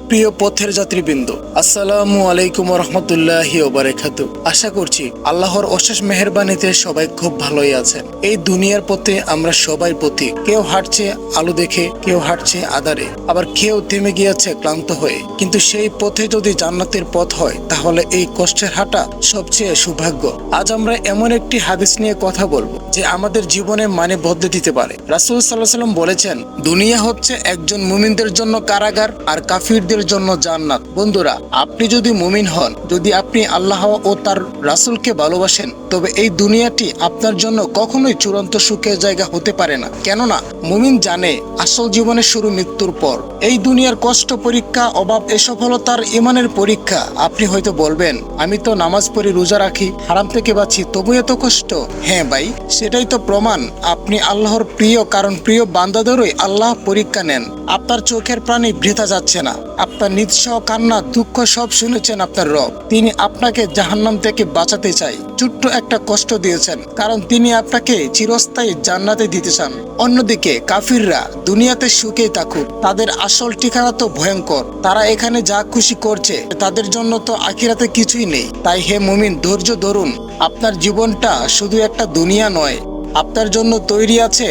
প্রিয় পথের যাত্রীবৃন্দ, আসসালামু আলাইকুম রহমতুল্লাহি ওয়া বারাকাতুহু। আশা করছি আল্লাহর অশেষ মেহেরবানিতে সবাই খুব ভালোই আছেন। এই দুনিয়ার পথে আমরা সবাই পথিক। কেউ হাঁটছে আলো দেখে, কেউ হাঁটছে আঁধারে, আবার কেউ থেমে গিয়েছে ক্লান্ত হয়ে। কিন্তু সেই পথে যদি জান্নাতের পথ হয়, তাহলে এই কষ্টের হাঁটা সবচেয়ে সৌভাগ্য। আজ আমরা এমন একটি হাদিস নিয়ে কথা বলবো যে আমাদের জীবনে মানে বদলে দিতে পারে। রাসূল সাল্লাল্লাহু আলাইহি ওয়াসাল্লাম বলেছেন, দুনিয়া হচ্ছে একজন মুমিনদের জন্য কারাগার আর কাফিরদের জন্য জান্নাত। বন্ধুরা, আপনি যদি মুমিন হন, যদি আপনি আল্লাহ ও তার রাসূলকে ভালোবাসেন, তবে এই দুনিয়াটি আপনার জন্য কখনোই চূড়ান্ত সুখের জায়গা হতে পারে না। কেননা মুমিন জানে আসল জীবনের শুরু মৃত্যুর পর। এই দুনিয়ার কষ্ট, পরীক্ষা, অভাব এসব হলো তার ঈমানের পরীক্ষা। আপনি হয়তো বলবেন, আমি তো নামাজ পড়ি, রোজা রাখি, হারাম থেকে বাঁচি, তবু এত কষ্ট। হ্যাঁ ভাই, সেটাই তো প্রমাণ আপনি আল্লাহর প্রিয়, কারণ প্রিয় বান্দাদেরই আল্লাহ পরীক্ষা নেন। আপনার চোখের প্রাণী বৃথা যাচ্ছে না। আপনার নিঃস্ব কান্না, দুঃখ সব শুনেছেন আপনার রব। তিনি আপনাকে জাহান্নাম থেকে বাঁচাতে চাই। ছোট্ট একটা কষ্ট দিয়েছেন, কারণ তিনি আপনাকে চিরস্থায়ী জান্নাতে দিতে চান। অন্যদিকে কাফিররা দুনিয়াতে সুখেই থাকুক, তাদের আসল ঠিকানা তো ভয়ঙ্কর। তারা এখানে যা খুশি করছে, তাদের জন্য তো আখিরাতে কিছুই নেই। তাই হে মুমিন, ধৈর্য ধরুন। আপনার জীবনটা শুধু একটা দুনিয়া নয়, আপনার জন্য তৈরি আছে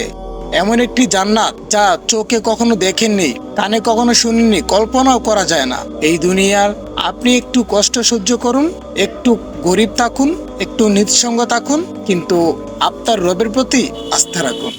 এমন একটি জান্নাত যা চোখে কখনো দেখেননি, কানে কখনো শুনেননি, কল্পনাও করা যায় না। এই দুনিয়ার আপনি একটু কষ্ট সহ্য করুন, একটু গরিব থাকুন, একটু নিঃসঙ্গ থাকুন, কিন্তু আপনার রবের প্রতি আস্থা রাখুন।